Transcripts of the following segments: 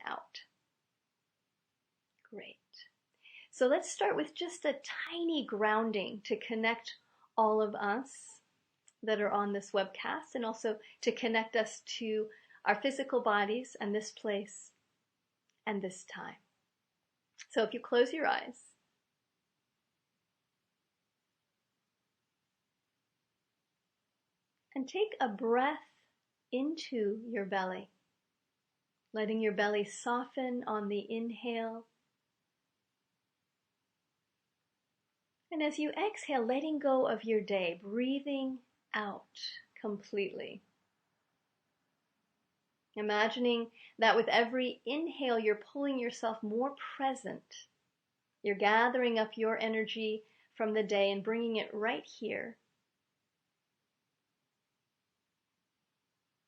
out. Great. So let's start with just a tiny grounding to connect all of us that are on this webcast, and also to connect us to our physical bodies and this place and this time. So if you close your eyes, and take a breath into your belly, letting your belly soften on the inhale. And as you exhale, letting go of your day, breathing out completely. Imagining that with every inhale, you're pulling yourself more present. You're gathering up your energy from the day and bringing it right here.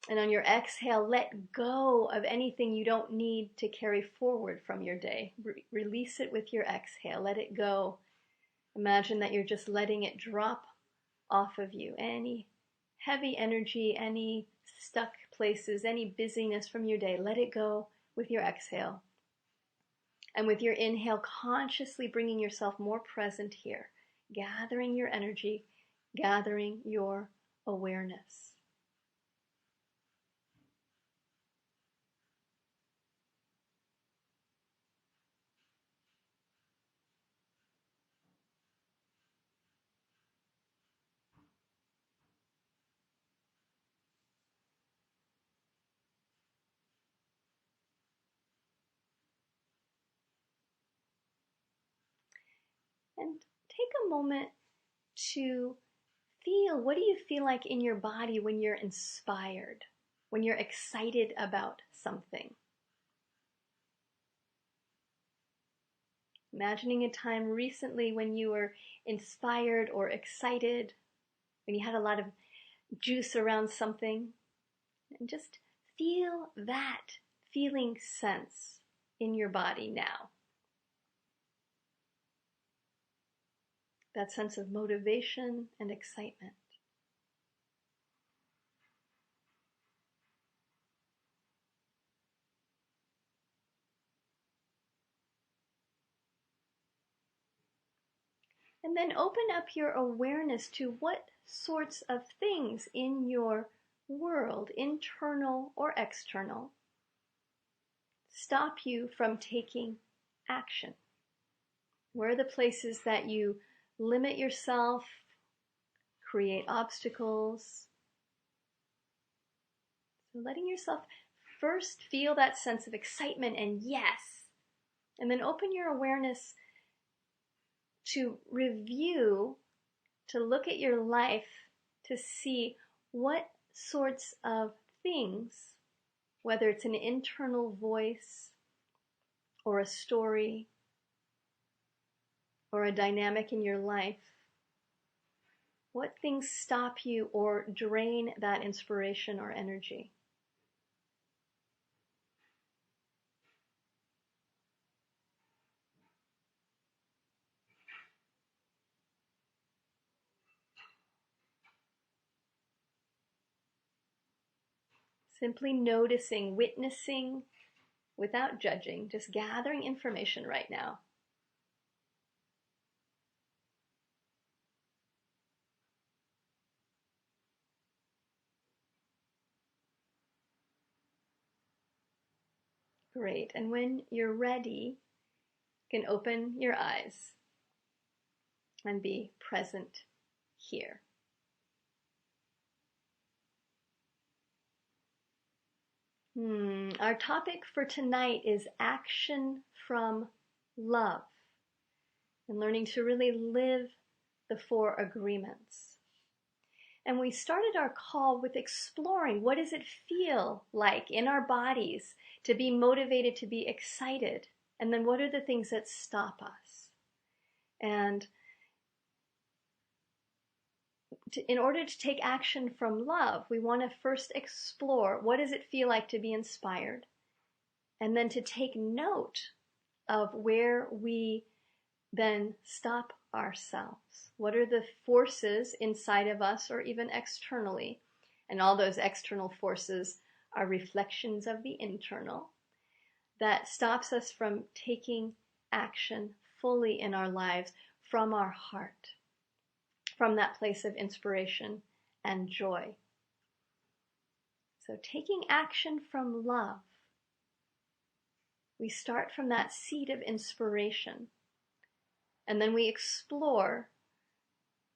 And on your exhale, let go of anything you don't need to carry forward from your day. Release it with your exhale. Let it go. Imagine that you're just letting it drop off of you. Any heavy energy, any stuck places, any busyness from your day, let it go with your exhale. And with your inhale, consciously bringing yourself more present here, gathering your energy, gathering your awareness. And take a moment to feel, what do you feel like in your body when you're inspired, when you're excited about something? Imagining a time recently when you were inspired or excited, when you had a lot of juice around something, and just feel that feeling sense in your body now. That sense of motivation and excitement. And then open up your awareness to what sorts of things in your world, internal or external, stop you from taking action. Where are the places that you limit yourself, create obstacles? So letting yourself first feel that sense of excitement and yes, and then open your awareness to review, to look at your life, to see what sorts of things, whether it's an internal voice or a story or a dynamic in your life, what things stop you or drain that inspiration or energy? Simply noticing, witnessing without judging, just gathering information right now. Great. And when you're ready, you can open your eyes and be present here. Our topic for tonight is action from love and learning to really live the 4 agreements. And we started our call with exploring, what does it feel like in our bodies to be motivated, to be excited? And then what are the things that stop us? And in order to take action from love, we want to first explore, what does it feel like to be inspired? And then to take note of where we then stop ourselves. What are the forces inside of us or even externally? And all those external forces are reflections of the internal. that stops us from taking action fully in our lives from our heart, from that place of inspiration and joy. So taking action from love, we start from that seed of inspiration, and then we explore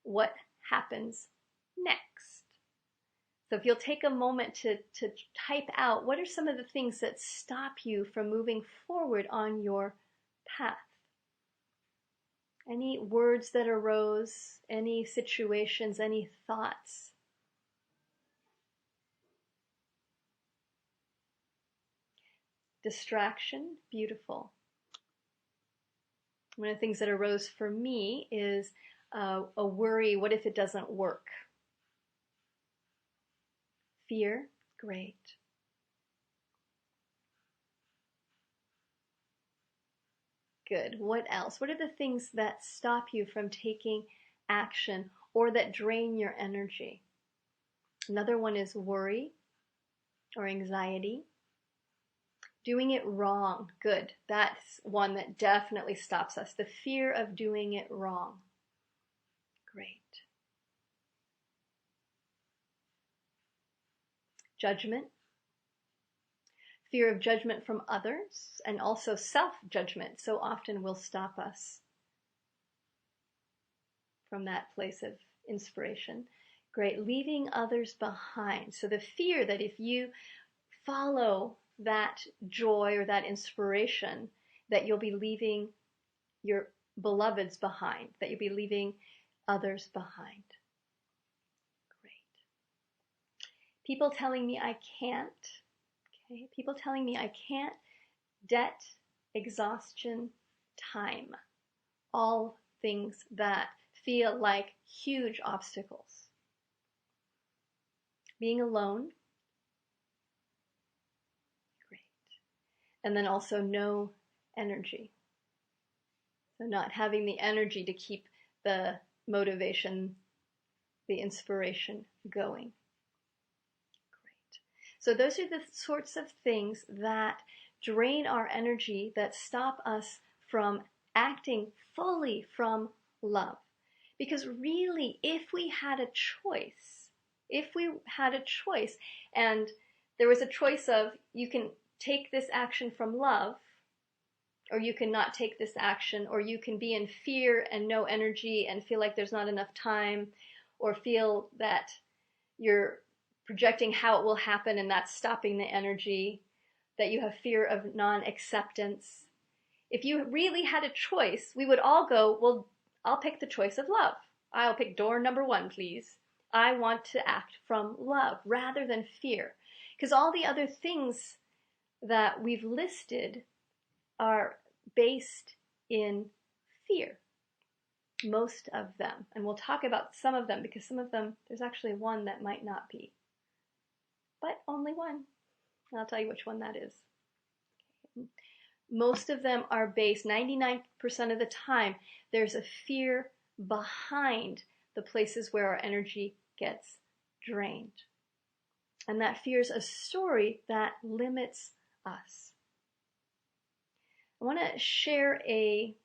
what happens next. So if you'll take a moment to type out, what are some of the things that stop you from moving forward on your path? Any words that arose, any situations, any thoughts? Distraction, beautiful. One of the things that arose for me is a worry, what if it doesn't work? Fear, great. Good. What else? What are the things that stop you from taking action or that drain your energy? Another one is worry or anxiety. Doing it wrong. Good. That's one that definitely stops us. The fear of doing it wrong. Great. Judgment. Fear of judgment from others, and also self-judgment so often will stop us from that place of inspiration. Great. Leaving others behind. So the fear that if you follow that joy or that inspiration, that you'll be leaving your beloveds behind, that you'll be leaving others behind. Great. People telling me I can't. Okay. People telling me I can't. Debt, exhaustion, time. All things that feel like huge obstacles. Being alone. And then also no energy. So not having the energy to keep the motivation, the inspiration going. Great. So those are the sorts of things that drain our energy, that stop us from acting fully from love. Because really, if we had a choice, and there was a choice of you can take this action from love, or you can not take this action, or you can be in fear and no energy and feel like there's not enough time, or feel that you're projecting how it will happen and that's stopping the energy, that you have fear of non-acceptance. If you really had a choice, we would all go, well, I'll pick the choice of love. I'll pick door number 1, please. I want to act from love rather than fear. Because all the other things that we've listed are based in fear. Most of them. And we'll talk about some of them, because some of them, there's actually one that might not be. But only one. And I'll tell you which one that is. Most of them are based, 99% of the time, there's a fear behind the places where our energy gets drained. And that fear is a story that limits us. I want to share a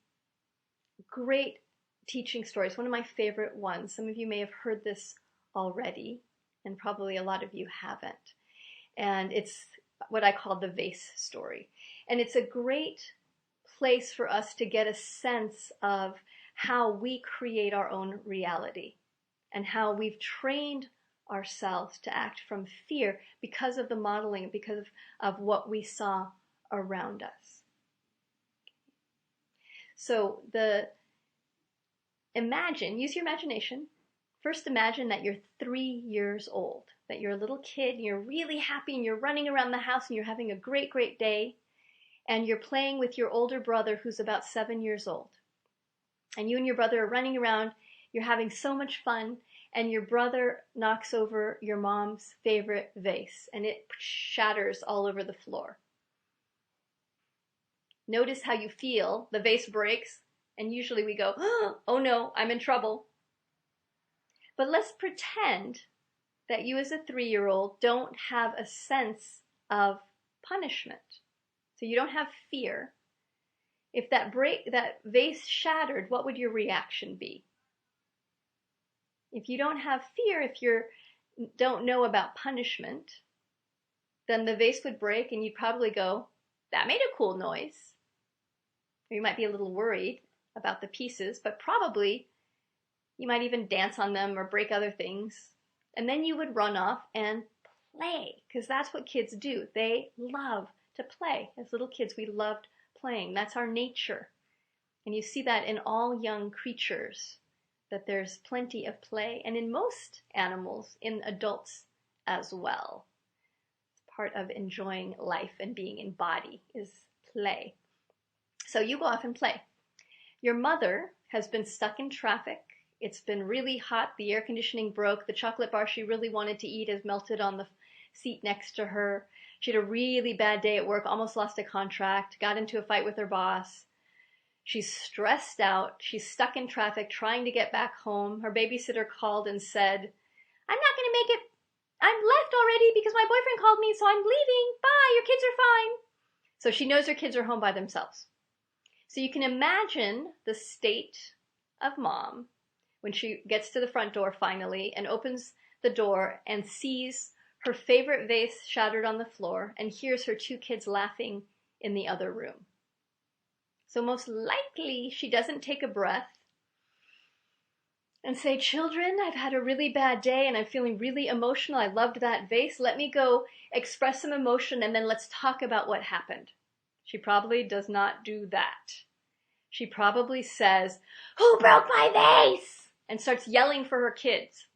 great teaching story. It's one of my favorite ones. Some of you may have heard this already, and probably a lot of you haven't. And it's what I call the vase story. And it's a great place for us to get a sense of how we create our own reality and how we've trained ourselves to act from fear because of the modeling, because of what we saw around us. So use your imagination. First imagine that you're 3 years old, that you're a little kid and you're really happy and you're running around the house and you're having a great, great day, and you're playing with your older brother who's about 7 years old. And you and your brother are running around, you're having so much fun, and your brother knocks over your mom's favorite vase and it shatters all over the floor. Notice how you feel. The vase breaks, and usually we go, oh no, I'm in trouble. But let's pretend that you as a 3-year-old don't have a sense of punishment. So you don't have fear. If that vase shattered, what would your reaction be? If you don't have fear, if you don't know about punishment, then the vase would break and you'd probably go, that made a cool noise. Or you might be a little worried about the pieces, but probably you might even dance on them or break other things. And then you would run off and play, because that's what kids do. They love to play. As little kids, we loved playing. That's our nature. And you see that in all young creatures, that there's plenty of play, and in most animals, in adults as well. It's part of enjoying life and being in body is play. So you go off and play. Your mother has been stuck in traffic. It's been really hot. The air conditioning broke. The chocolate bar she really wanted to eat has melted on the seat next to her. She had a really bad day at work, almost lost a contract, got into a fight with her boss. She's stressed out. She's stuck in traffic trying to get back home. Her babysitter called and said, I'm not going to make it. I'm left already because my boyfriend called me, so I'm leaving. Bye, your kids are fine. So she knows her kids are home by themselves. So you can imagine the state of mom when she gets to the front door finally and opens the door and sees her favorite vase shattered on the floor and hears her two kids laughing in the other room. So most likely she doesn't take a breath and say, children, I've had a really bad day and I'm feeling really emotional. I loved that vase. Let me go express some emotion and then let's talk about what happened. She probably does not do that. She probably says, who broke my vase? And starts yelling for her kids.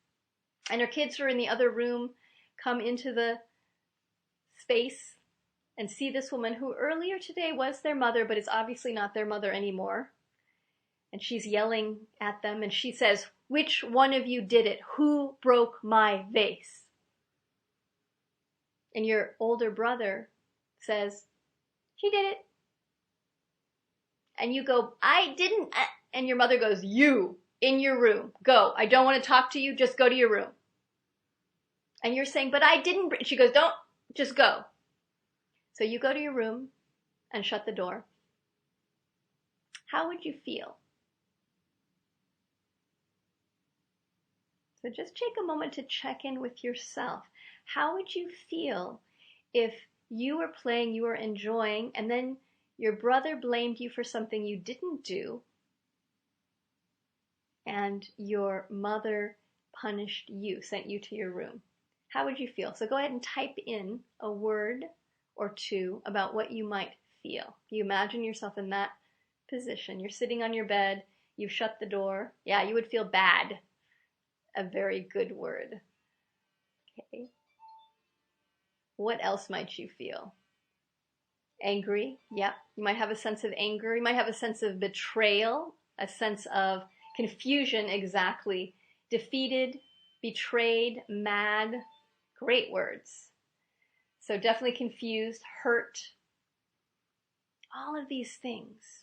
And her kids are in the other room, come into the space and see this woman who earlier today was their mother, but is obviously not their mother anymore. And she's yelling at them and she says, which one of you did it? Who broke my vase? And your older brother says, she did it. And you go, I didn't. And your mother goes, you, in your room. Go. I don't want to talk to you. Just go to your room. And you're saying, but I didn't. She goes, don't, just go. So you go to your room and shut the door. How would you feel? So just take a moment to check in with yourself. How would you feel if you were playing, you were enjoying, and then your brother blamed you for something you didn't do, and your mother punished you, sent you to your room? How would you feel? So go ahead and type in a word or two about what you might feel. You imagine yourself in that position. You're sitting on your bed, you've shut the door. Yeah, you would feel bad. A very good word. Okay. What else might you feel? Angry, yeah. You might have a sense of anger. You might have a sense of betrayal, a sense of confusion, exactly. Defeated, betrayed, mad. Great words. So definitely confused, hurt. All of these things.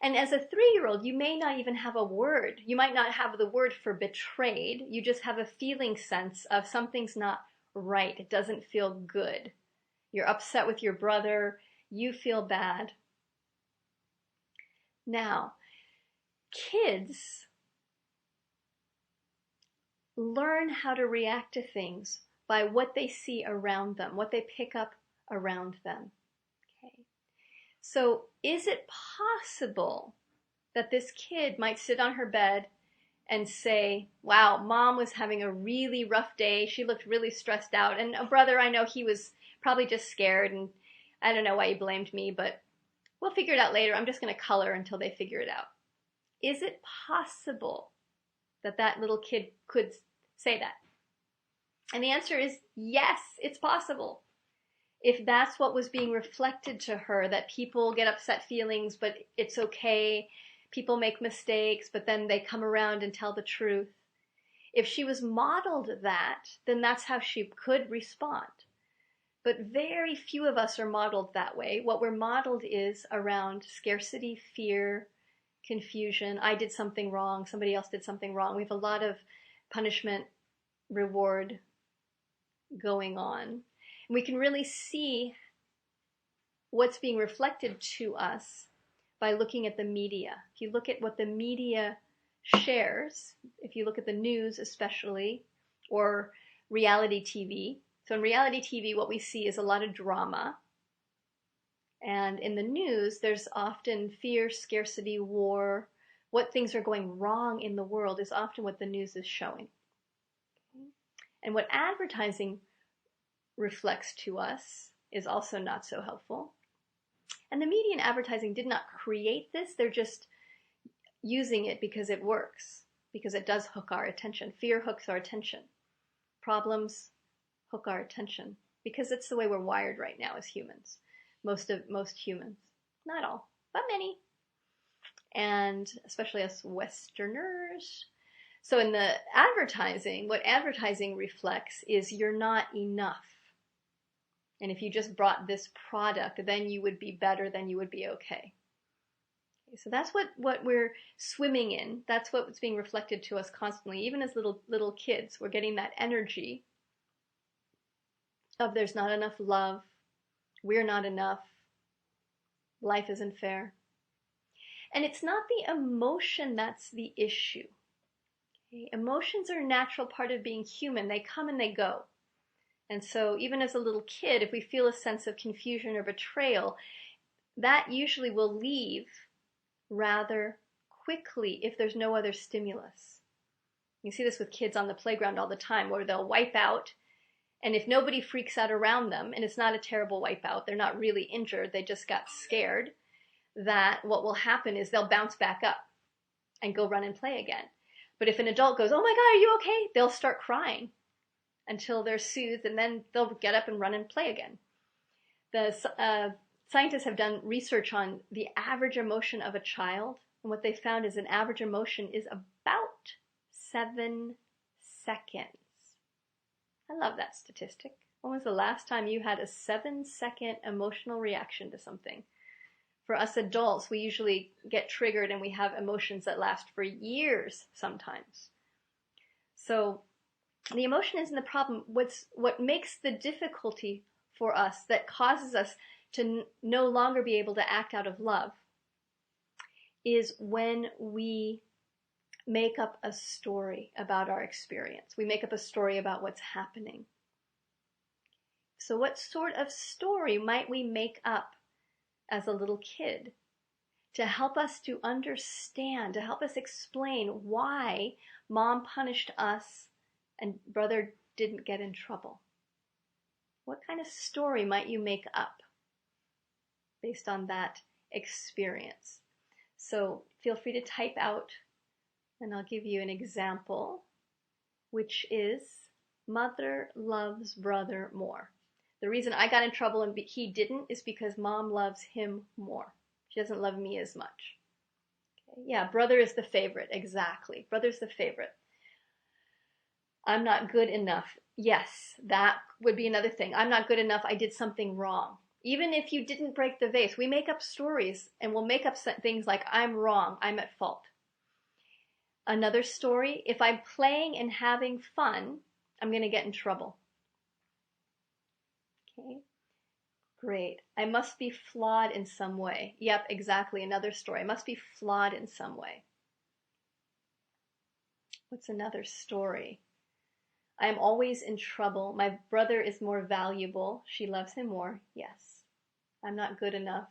And as a 3-year-old, you may not even have a word. You might not have the word for betrayed. You just have a feeling sense of something's not right. It doesn't feel good. You're upset with your brother. You feel bad. Now, kids learn how to react to things by what they see around them, what they pick up around them. Okay. So is it possible that this kid might sit on her bed and say, wow, mom was having a really rough day. She looked really stressed out. And a brother, I know he was probably just scared and I don't know why he blamed me, but we'll figure it out later. I'm just going to color until they figure it out. Is it possible that that little kid could say that? And the answer is yes, it's possible. If that's what was being reflected to her, that people get upset feelings, but it's okay. People make mistakes, but then they come around and tell the truth. If she was modeled that, then that's how she could respond. But very few of us are modeled that way. What we're modeled is around scarcity, fear, confusion. I did something wrong. Somebody else did something wrong. We have a lot of punishment, reward going on. And we can really see what's being reflected to us by looking at the media. If you look at what the media shares, if you look at the news especially, or reality TV. So in reality TV, what we see is a lot of drama. And in the news, there's often fear, scarcity, war. What things are going wrong in the world is often what the news is showing. And what advertising reflects to us is also not so helpful. And the media and advertising did not create this. They're just using it because it works, because it does hook our attention. Fear hooks our attention. Problems hook our attention, because it's the way we're wired right now as humans. Most humans. Not all, but many. And especially us Westerners. So in the advertising, what advertising reflects is you're not enough. And if you just brought this product, then you would be better, then you would be okay. So that's what we're swimming in. That's what's being reflected to us constantly. Even as little kids, we're getting that energy of there's not enough love, we're not enough, life isn't fair. And it's not the emotion that's the issue. Okay? Emotions are a natural part of being human. They come and they go. And so even as a little kid, if we feel a sense of confusion or betrayal, that usually will leave rather quickly if there's no other stimulus. You see this with kids on the playground all the time, where they'll wipe out, and if nobody freaks out around them, and it's not a terrible wipeout, they're not really injured, they just got scared, that what will happen is they'll bounce back up and go run and play again. But if an adult goes, "Oh my God, are you okay?" they'll start crying until they're soothed, and then they'll get up and run and play again. The scientists have done research on the average emotion of a child, and what they found is an average emotion is about 7 seconds. I love that statistic. When was the last time you had a 7-second emotional reaction to something? For us adults, we usually get triggered and we have emotions that last for years sometimes. So the emotion isn't the problem. What makes the difficulty for us, that causes us to no longer be able to act out of love, is when we make up a story about our experience. We make up a story about what's happening. So what sort of story might we make up as a little kid to help us to understand, to help us explain why mom punished us and brother didn't get in trouble? What kind of story might you make up based on that experience? So feel free to type out, and I'll give you an example, which is mother loves brother more. The reason I got in trouble and he didn't is because mom loves him more. She doesn't love me as much. Okay. Yeah, brother is the favorite. Exactly. Brother's the favorite. I'm not good enough. Yes, that would be another thing. I'm not good enough. I did something wrong. Even if you didn't break the vase, we make up stories, and we'll make up things like, I'm wrong, I'm at fault. Another story, if I'm playing and having fun, I'm going to get in trouble. Okay, great. I must be flawed in some way. Yep, exactly, another story. I must be flawed in some way. What's another story? I am always in trouble. My brother is more valuable. She loves him more. Yes. I'm not good enough.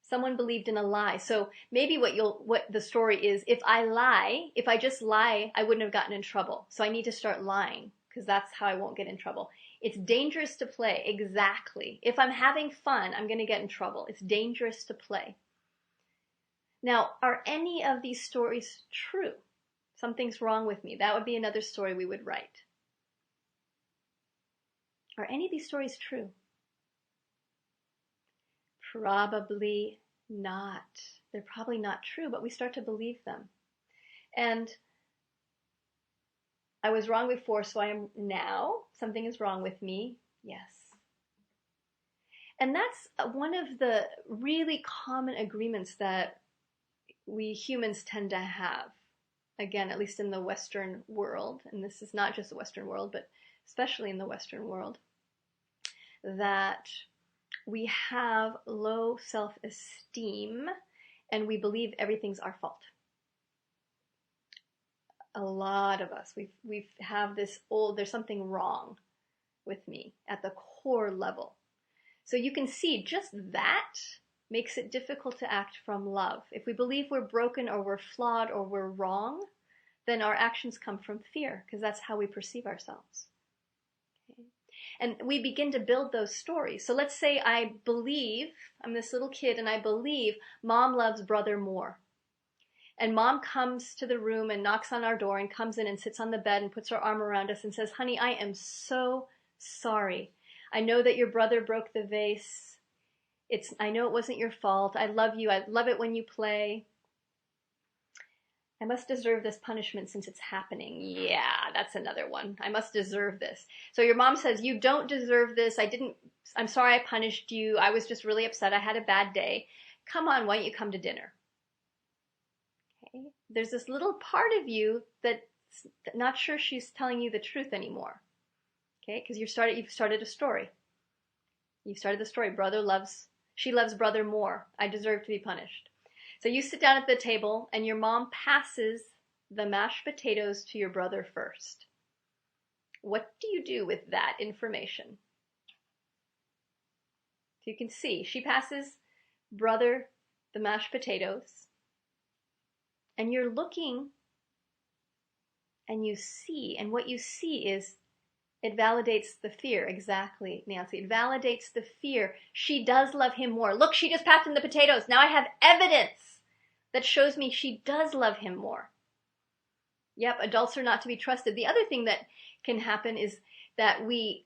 Someone believed in a lie. So maybe what the story is, if I just lie, I wouldn't have gotten in trouble. So I need to start lying, because that's how I won't get in trouble. It's dangerous to play. Exactly. If I'm having fun, I'm going to get in trouble. It's dangerous to play. Now, are any of these stories true? Something's wrong with me. That would be another story we would write. Are any of these stories true? Probably not. They're probably not true, but we start to believe them. And I was wrong before, so I am now. Something is wrong with me. Yes. And that's one of the really common agreements that we humans tend to have. Again, at least in the Western world, and this is not just the Western world, but especially in the Western world, that we have low self-esteem and we believe everything's our fault. A lot of us, we have this there's something wrong with me at the core level. So you can see just that makes it difficult to act from love. If we believe we're broken or we're flawed or we're wrong, then our actions come from fear, because that's how we perceive ourselves. Okay? And we begin to build those stories. So let's say I believe, I'm this little kid and I believe mom loves brother more. And mom comes to the room and knocks on our door and comes in and sits on the bed and puts her arm around us and says, honey, I am so sorry. I know that your brother broke the vase. I know it wasn't your fault. I love you. I love it when you play. I must deserve this punishment since it's happening. Yeah, that's another one. I must deserve this. So your mom says, you don't deserve this. I'm sorry I punished you. I was just really upset. I had a bad day. Come on, why don't you come to dinner? Okay. There's this little part of you that's not sure she's telling you the truth anymore. Okay, because you've started a story. You've started the story. She loves brother more. I deserve to be punished. So you sit down at the table and your mom passes the mashed potatoes to your brother first. What do you do with that information? So you can see she passes brother the mashed potatoes and you're looking and you see, and what you see is it validates the fear. Exactly, Nancy. It validates the fear. She does love him more. Look, she just passed him the potatoes. Now I have evidence that shows me she does love him more. Yep, adults are not to be trusted. The other thing that can happen is that we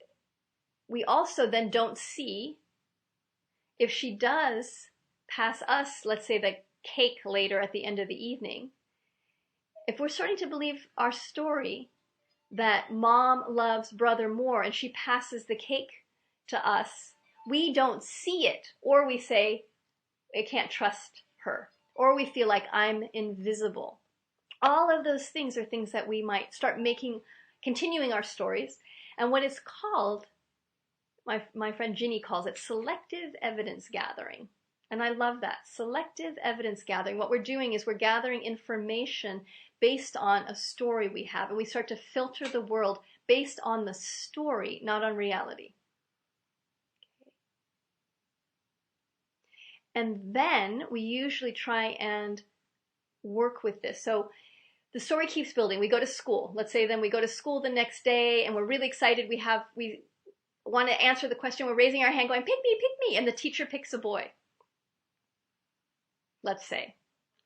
also then don't see if she does pass us, let's say, the cake later at the end of the evening. If we're starting to believe our story that mom loves brother more and she passes the cake to us, we don't see it, or we say, I can't trust her, or we feel like I'm invisible. All of those things are things that we might start continuing our stories, and what is called, my friend Ginny calls it selective evidence gathering. And I love that, selective evidence gathering. What we're doing is we're gathering information based on a story we have, and we start to filter the world based on the story, not on reality. Okay. And then we usually try and work with this. So the story keeps building. We go to school. Let's say then we go to school the next day and we're really excited. We want to answer the question. We're raising our hand going, pick me. And the teacher picks a boy. Let's say,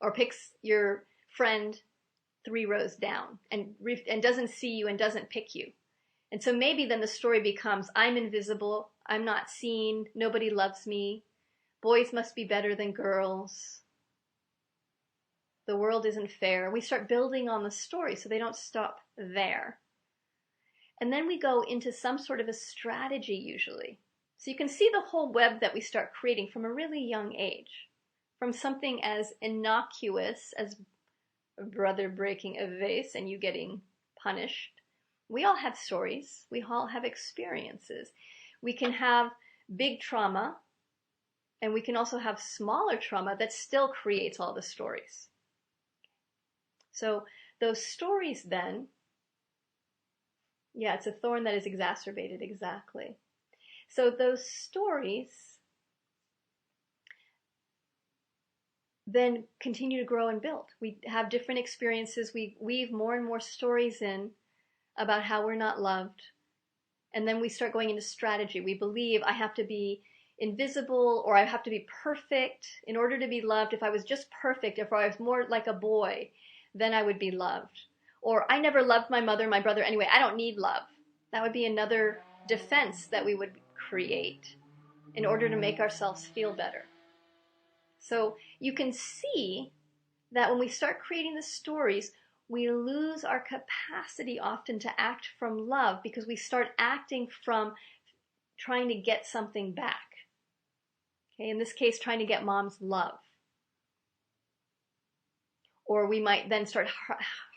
or picks your friend 3 rows down and doesn't see you and doesn't pick you. And so maybe then the story becomes, I'm invisible, I'm not seen, nobody loves me, boys must be better than girls, the world isn't fair. We start building on the story so they don't stop there. And then we go into some sort of a strategy usually. So you can see the whole web that we start creating from a really young age. From something as innocuous as a brother breaking a vase and you getting punished. We all have stories. We all have experiences. We can have big trauma, and we can also have smaller trauma that still creates all the stories. So those stories then, yeah, it's a thorn that is exacerbated, exactly. So those stories then continue to grow and build. We have different experiences. We weave more and more stories in about how we're not loved. And then we start going into strategy. We believe I have to be invisible or I have to be perfect in order to be loved. If I was just perfect, if I was more like a boy, then I would be loved. Or I never loved my mother, my brother anyway. I don't need love. That would be another defense that we would create in order to make ourselves feel better. So you can see that when we start creating the stories, we lose our capacity often to act from love because we start acting from trying to get something back. Okay, in this case, trying to get mom's love. Or we might then start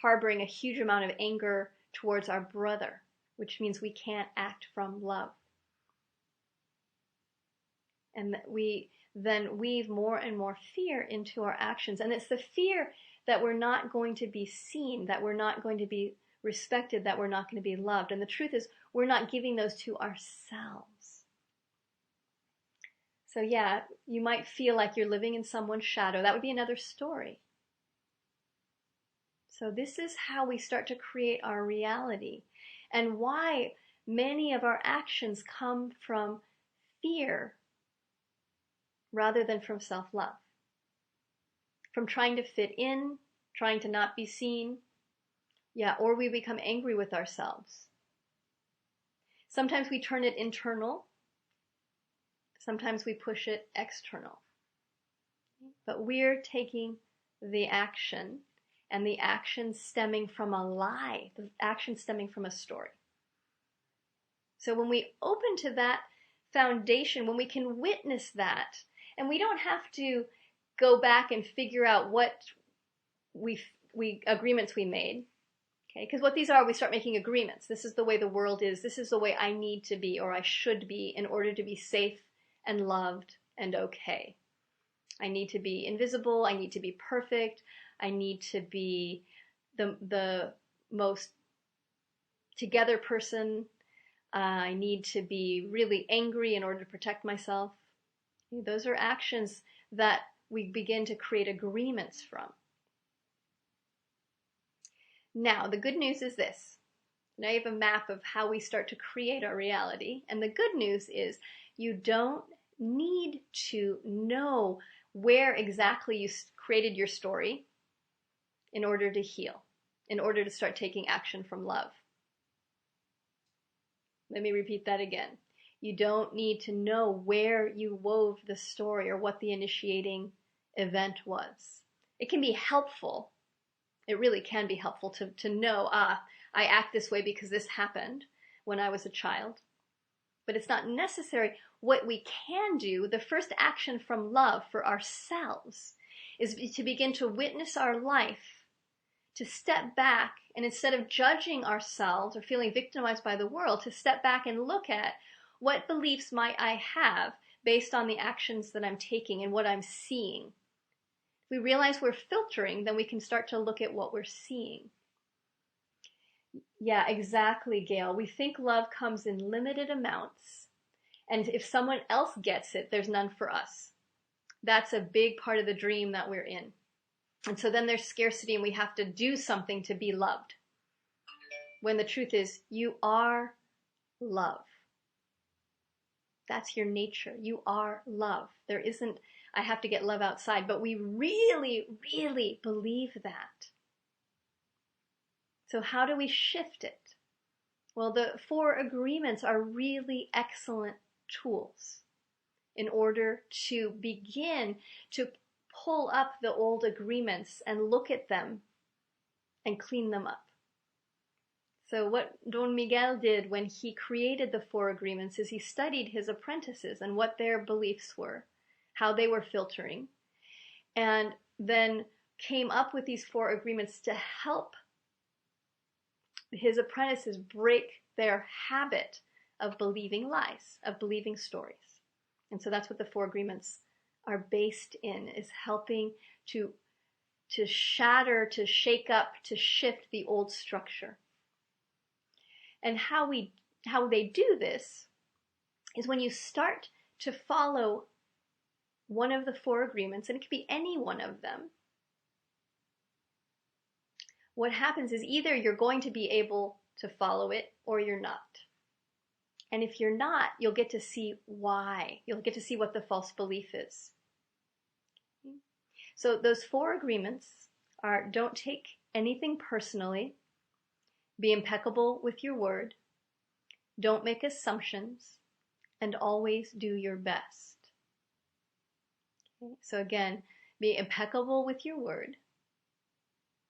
harboring a huge amount of anger towards our brother, which means we can't act from love. And that we then weave more and more fear into our actions. And it's the fear that we're not going to be seen, that we're not going to be respected, that we're not going to be loved. And the truth is, we're not giving those to ourselves. So yeah, you might feel like you're living in someone's shadow. That would be another story. So this is how we start to create our reality, and why many of our actions come from fear rather than from self-love. From trying to fit in, trying to not be seen. Yeah, or we become angry with ourselves. Sometimes we turn it internal. Sometimes we push it external. But we're taking the action, and the action stemming from a lie, the action stemming from a story. So when we open to that foundation, when we can witness that, and we don't have to go back and figure out what we agreements we made, okay? Because what these are, we start making agreements. This is the way the world is. This is the way I need to be, or I should be, in order to be safe and loved and okay. I need to be invisible. I need to be perfect. I need to be the most together person. I need to be really angry in order to protect myself. Those are actions that we begin to create agreements from. Now, the good news is this. Now you have a map of how we start to create our reality. And the good news is you don't need to know where exactly you created your story in order to heal, in order to start taking action from love. Let me repeat that again. You don't need to know where you wove the story or what the initiating event was. It can be helpful. It really can be helpful to know, I act this way because this happened when I was a child. But it's not necessary. What we can do, the first action from love for ourselves, is to begin to witness our life, to step back, and instead of judging ourselves or feeling victimized by the world, to step back and look at what beliefs might I have based on the actions that I'm taking and what I'm seeing. If we realize we're filtering, then we can start to look at what we're seeing. Yeah, exactly, Gail. We think love comes in limited amounts, and if someone else gets it, there's none for us. That's a big part of the dream that we're in. And so then there's scarcity, and we have to do something to be loved. When the truth is, you are love. That's your nature. You are love. There isn't, I have to get love outside. But we really, really believe that. So how do we shift it? Well, the 4 agreements are really excellent tools in order to begin to pull up the old agreements and look at them and clean them up. So what Don Miguel did when he created the 4 agreements is he studied his apprentices and what their beliefs were, how they were filtering, and then came up with these 4 agreements to help his apprentices break their habit of believing lies, of believing stories. And so that's what the 4 agreements are based in, is helping to shatter, to shake up, to shift the old structure. And how they do this is when you start to follow one of the 4 agreements, and it could be any one of them, what happens is either you're going to be able to follow it or you're not. And if you're not, you'll get to see why. You'll get to see what the false belief is. So those 4 agreements are: don't take anything personally, be impeccable with your word, don't make assumptions, and always do your best. Okay? So again, be impeccable with your word,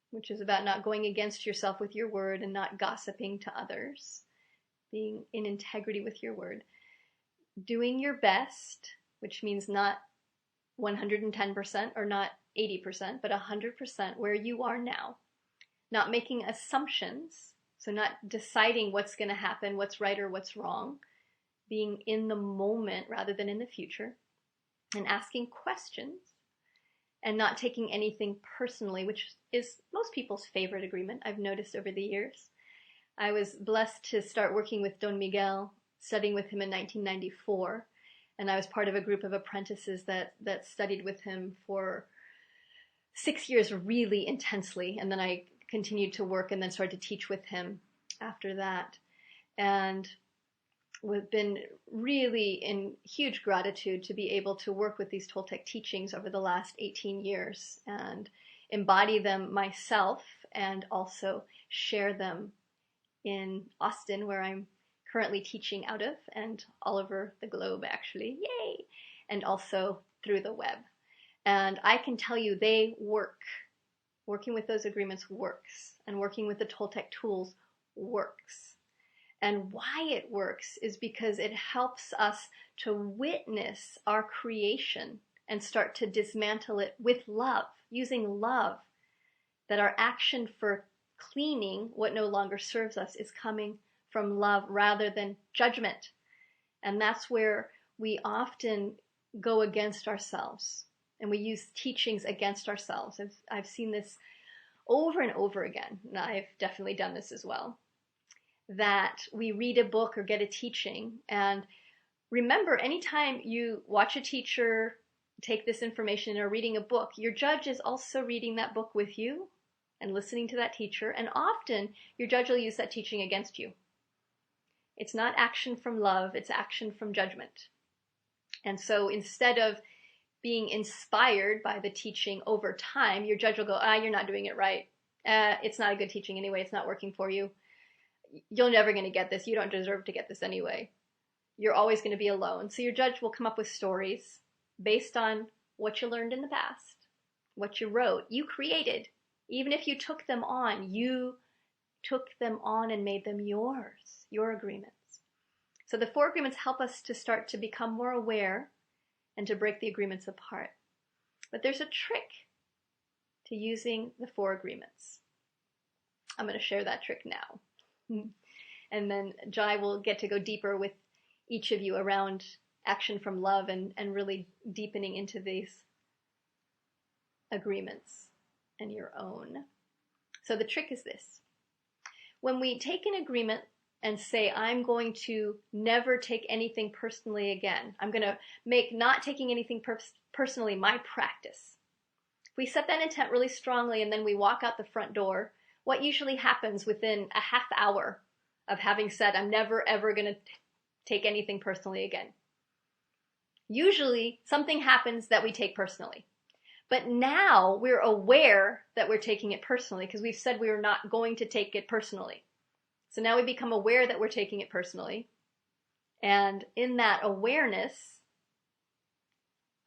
which is about not going against yourself with your word and not gossiping to others, being in integrity with your word. Doing your best, which means not 110% or not 80%, but 100% where you are now. Not making assumptions, so not deciding what's going to happen, what's right or what's wrong. Being in the moment rather than in the future. and asking questions and not taking anything personally, which is most people's favorite agreement, I've noticed over the years. I was blessed to start working with Don Miguel, studying with him in 1994, and I was part of a group of apprentices that studied with him for 6 years really intensely, and then I continued to work and then started to teach with him after that. And we've been really in huge gratitude to be able to work with these Toltec teachings over the last 18 years and embody them myself and also share them in Austin, where I'm currently teaching out of, and all over the globe actually, yay, and also through the web. And I can tell you they work. Working with those agreements works, and working with the Toltec tools works. And why it works is because it helps us to witness our creation and start to dismantle it with love, using love, that our action for cleaning what no longer serves us is coming from love rather than judgment. And that's where we often go against ourselves, and we use teachings against ourselves. I've seen this over and over again, and I've definitely done this as well, that we read a book or get a teaching, and remember, anytime you watch a teacher take this information or reading a book, your judge is also reading that book with you and listening to that teacher, and often your judge will use that teaching against you. It's not action from love, it's action from judgment. And so instead of being inspired by the teaching over time, your judge will go, you're not doing it right. It's not a good teaching anyway, it's not working for you. You're never going to get this. You don't deserve to get this anyway. You're always going to be alone. So your judge will come up with stories based on what you learned in the past, what you wrote, you created. Even if you took them on, you took them on and made them yours, your agreements. So the 4 agreements help us to start to become more aware and to break the agreements apart. But there's a trick to using the 4 agreements. I'm going to share that trick now. And then Jai will get to go deeper with each of you around action from love and really deepening into these agreements and your own. So the trick is this. When we take an agreement and say, I'm going to never take anything personally again, I'm going to make not taking anything personally my practice. If we set that intent really strongly and then we walk out the front door, what usually happens within a half hour of having said, I'm never ever going to take anything personally again? Usually something happens that we take personally. But now we're aware that we're taking it personally because we've said we are not going to take it personally. So now we become aware that we're taking it personally. And in that awareness,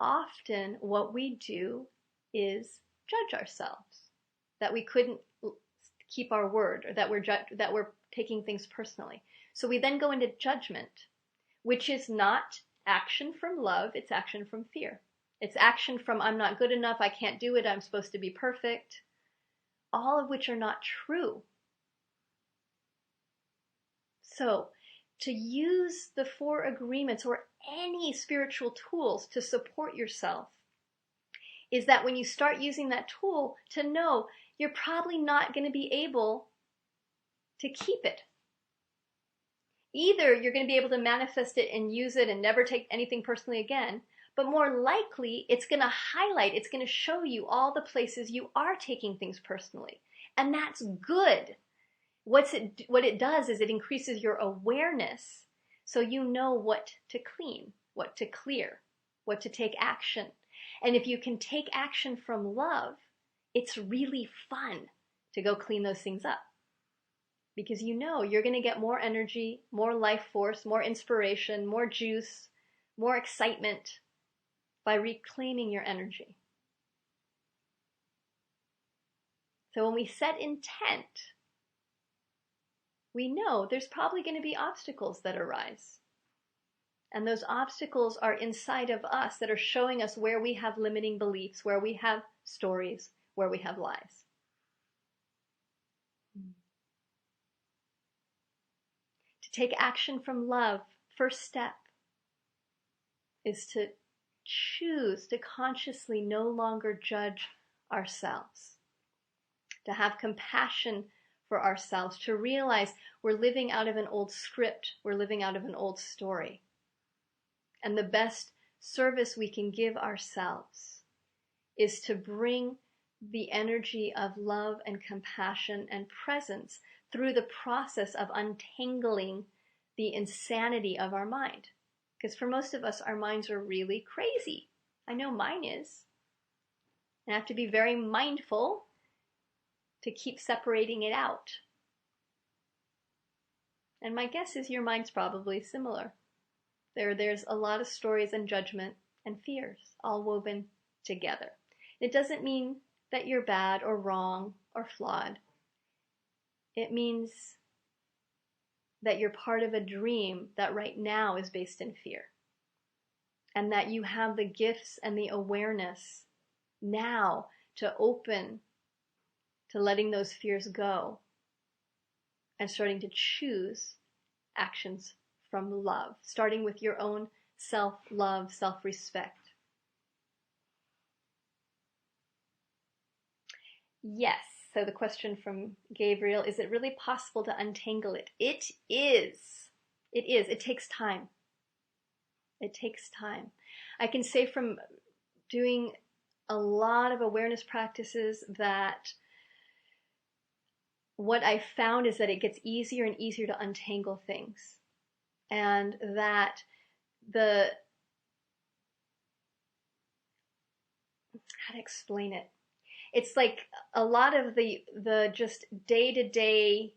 often what we do is judge ourselves, that we couldn't keep our word, or that we're taking things personally. So we then go into judgment, which is not action from love, it's action from fear. It's action from I'm not good enough, I can't do it, I'm supposed to be perfect, all of which are not true. So to use the 4 agreements or any spiritual tools to support yourself is that when you start using that tool, to know you're probably not going to be able to keep it. Either you're going to be able to manifest it and use it and never take anything personally again, but more likely it's going to highlight, it's going to show you all the places you are taking things personally. And that's good. What it does is it increases your awareness so you know what to clean, what to clear, what to take action. And if you can take action from love, it's really fun to go clean those things up. Because you know you're going to get more energy, more life force, more inspiration, more juice, more excitement by reclaiming your energy. So when we set intent, we know there's probably going to be obstacles that arise. And those obstacles are inside of us that are showing us where we have limiting beliefs, where we have stories, where we have lies. To take action from love, first step is to choose to consciously no longer judge ourselves, to have compassion for ourselves, to realize we're living out of an old script, we're living out of an old story. And the best service we can give ourselves is to bring the energy of love and compassion and presence through the process of untangling the insanity of our mind. Because for most of us, our minds are really crazy. I know mine is. And I have to be very mindful to keep separating it out. And my guess is your mind's probably similar. There's a lot of stories and judgment and fears all woven together. It doesn't mean that you're bad or wrong or flawed. It means that you're part of a dream that right now is based in fear. And that you have the gifts and the awareness now to open to letting those fears go and starting to choose actions from love, starting with your own self-love, self-respect. Yes, so the question from Gabriel, is it really possible to untangle it? It is. It is. It takes time. It takes time. I can say from doing a lot of awareness practices that what I found is that it gets easier and easier to untangle things. And that how to explain it? It's like a lot of the just day-to-day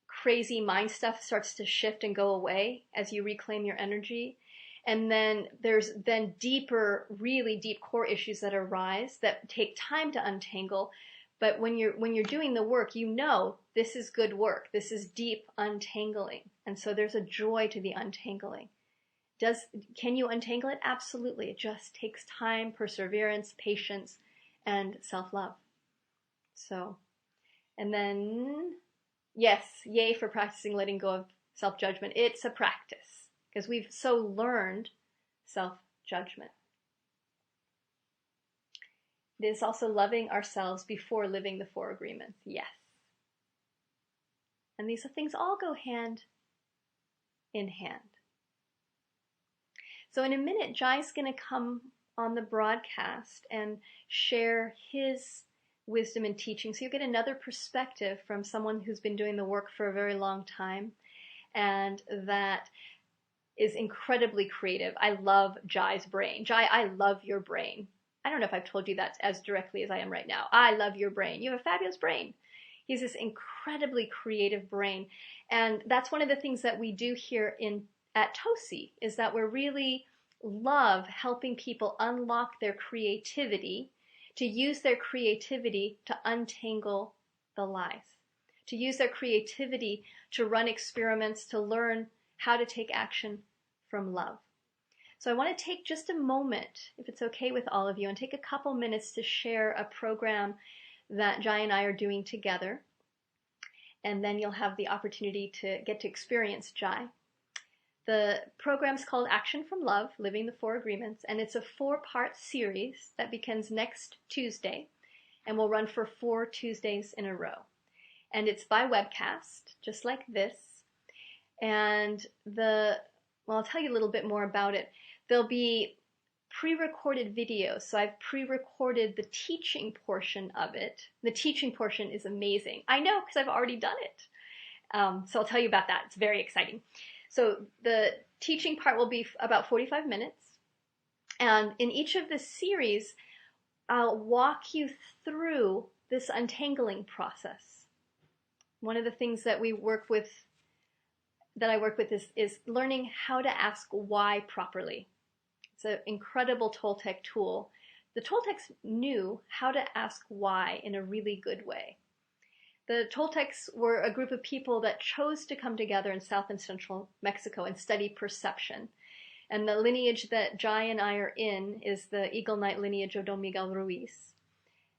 crazy mind stuff starts to shift and go away as you reclaim your energy. And then there's deeper, really deep core issues that arise that take time to untangle. But when you're doing the work, you know this is good work. This is deep untangling. And so there's a joy to the untangling. Can you untangle it? Absolutely. It just takes time, perseverance, patience, and self-love. So, and then, yes, yay for practicing letting go of self-judgment. It's a practice because we've so learned self-judgment. It is also loving ourselves before living the 4 agreements. Yes. And these things all go hand in hand. So in a minute, Jai's going to come on the broadcast and share his wisdom and teaching. So you'll get another perspective from someone who's been doing the work for a very long time and that is incredibly creative. I love Jai's brain. Jai, I love your brain. I don't know if I've told you that as directly as I am right now. I love your brain. You have a fabulous brain. He's this incredibly creative brain. And that's one of the things that we do here at Tosi, is that we're really love helping people unlock their creativity, to use their creativity to untangle the lies, to use their creativity to run experiments, to learn how to take action from love. So I want to take just a moment, if it's okay with all of you, and take a couple minutes to share a program that Jai and I are doing together. And then you'll have the opportunity to get to experience Jai. The program's called Action from Love, Living the 4 Agreements, and it's a 4-part series that begins next Tuesday and will run for 4 Tuesdays in a row. And it's by webcast, just like this. And I'll tell you a little bit more about it. There'll be pre-recorded videos. So I've pre-recorded the teaching portion of it. The teaching portion is amazing. I know, because I've already done it. So I'll tell you about that. It's very exciting. So the teaching part will be about 45 minutes. And in each of the series, I'll walk you through this untangling process. One of the things that I work with is learning how to ask why properly. It's an incredible Toltec tool. The Toltecs knew how to ask why in a really good way. The Toltecs were a group of people that chose to come together in South and Central Mexico and study perception. And the lineage that Jai and I are in is the Eagle Knight lineage of Don Miguel Ruiz,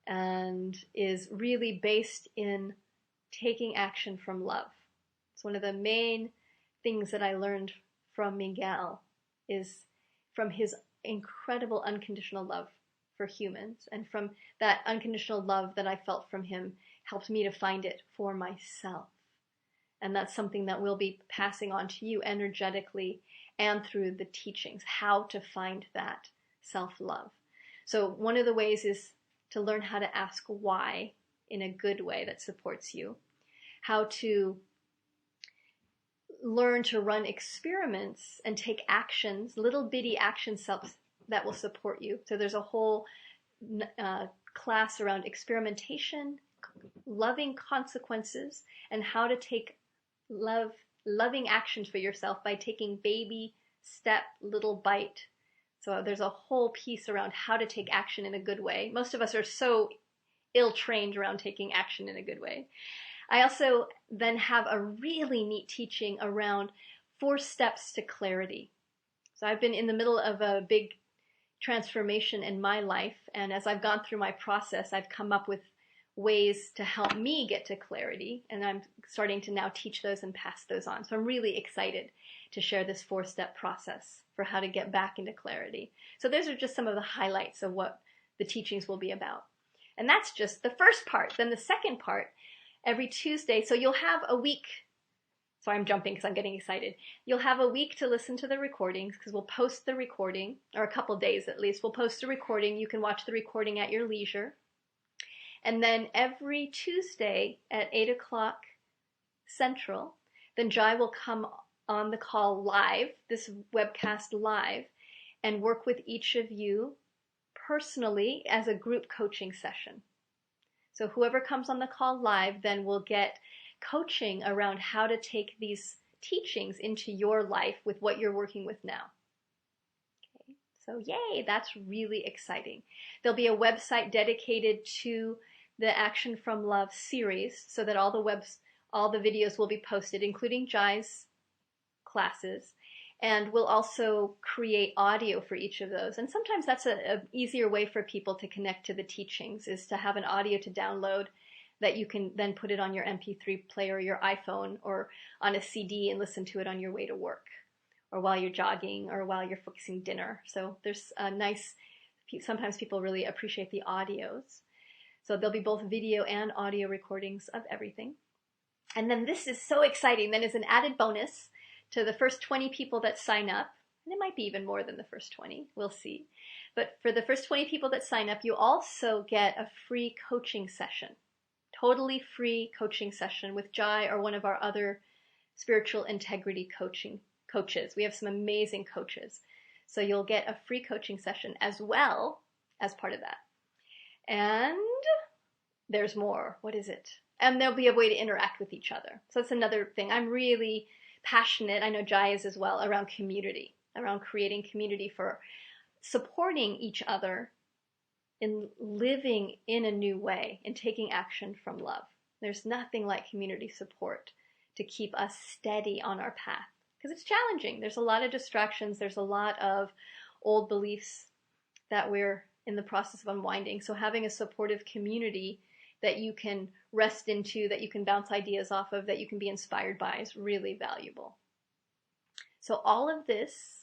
and is really based in taking action from love. It's one of the main things that I learned from Miguel, is from his incredible unconditional love for humans. And from that unconditional love that I felt from him helped me to find it for myself. And that's something that we'll be passing on to you energetically and through the teachings, how to find that self-love. So one of the ways is to learn how to ask why in a good way that supports you, how to learn to run experiments and take actions, little bitty action steps that will support you. So there's a whole class around experimentation, loving consequences, and how to take loving actions for yourself by taking baby step, little bite. So there's a whole piece around how to take action in a good way. Most of us are so ill-trained around taking action in a good way. I also then have a really neat teaching around 4 steps to clarity. So I've been in the middle of a big transformation in my life, and as I've gone through my process, I've come up with ways to help me get to clarity, and I'm starting to now teach those and pass those on. So I'm really excited to share this 4-step process for how to get back into clarity. So those are just some of the highlights of what the teachings will be about. And that's just the first part. Then the second part, every Tuesday, so you'll have a week. So I'm jumping because I'm getting excited. You'll have a week to listen to the recordings because we'll post the recording, or a couple days at least. We'll post the recording. You can watch the recording at your leisure. And then every Tuesday at 8 o'clock Central, then Jai will come on the call live, this webcast live, and work with each of you personally as a group coaching session. So whoever comes on the call live then will get coaching around how to take these teachings into your life with what you're working with now. Okay. So yay, that's really exciting. There'll be a website dedicated to the Action from Love series so that all the videos will be posted, including Jai's classes. And we'll also create audio for each of those. And sometimes that's an easier way for people to connect to the teachings, is to have an audio to download that you can then put it on your MP3 player or your iPhone or on a CD and listen to it on your way to work or while you're jogging or while you're fixing dinner. So there's a nice, sometimes people really appreciate the audios. So there'll be both video and audio recordings of everything. And then this is so exciting. Then as an added bonus to the first 20 people that sign up, and it might be even more than the first 20, we'll see. But for the first 20 people that sign up, you also get a free coaching session, totally free coaching session with Jai or one of our other spiritual integrity coaches. We have some amazing coaches. So you'll get a free coaching session as well as part of that. And there's more. What is it? And there'll be a way to interact with each other. So that's another thing. I'm really passionate, I know Jai is as well, around community, around creating community for supporting each other in living in a new way and taking action from love. There's nothing like community support to keep us steady on our path because it's challenging. There's a lot of distractions. There's a lot of old beliefs that we're in the process of unwinding. So having a supportive community that you can rest into, that you can bounce ideas off of, that you can be inspired by is really valuable. So all of this,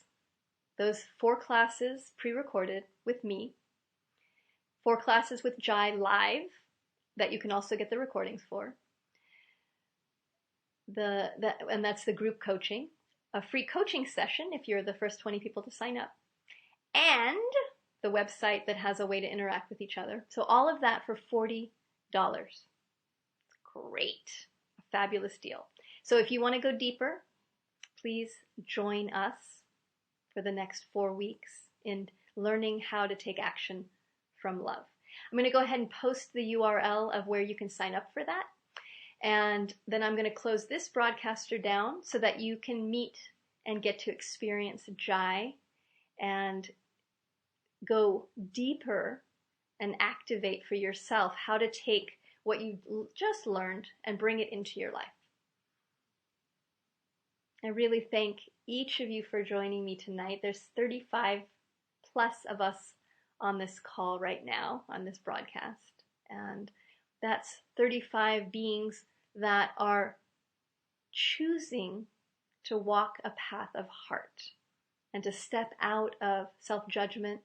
those 4 classes pre-recorded with me, 4 classes with Jai live that you can also get the recordings for, and that's the group coaching, a free coaching session if you're the first 20 people to sign up, and the website that has a way to interact with each other. So all of that for $40. Great. A fabulous deal. So if you want to go deeper, please join us for the next 4 weeks in learning how to take action from love. I'm going to go ahead and post the URL of where you can sign up for that. And then I'm going to close this broadcaster down so that you can meet and get to experience Jai and go deeper and activate for yourself how to take what you just learned and bring it into your life. I really thank each of you for joining me tonight. There's 35 plus of us on this call right now, on this broadcast. And that's 35 beings that are choosing to walk a path of heart and to step out of self-judgment,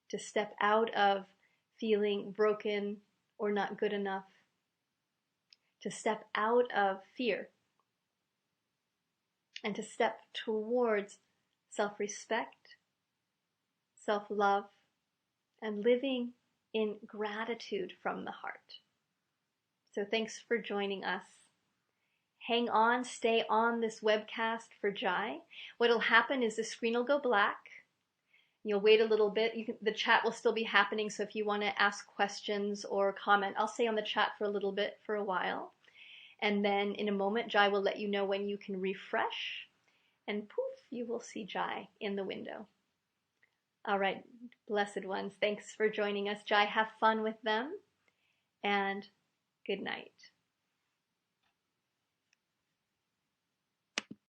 to step out of feeling broken or not good enough, to step out of fear, and to step towards self-respect, self-love, and living in gratitude from the heart. So thanks for joining us. Hang on, stay on this webcast for Jai. What'll happen is the screen will go black. You'll wait a little bit. The chat will still be happening, so if you want to ask questions or comment, I'll stay on the chat for a little bit, for a while. And then in a moment, Jai will let you know when you can refresh, and poof, you will see Jai in the window. All right, blessed ones, thanks for joining us. Jai, have fun with them, and good night.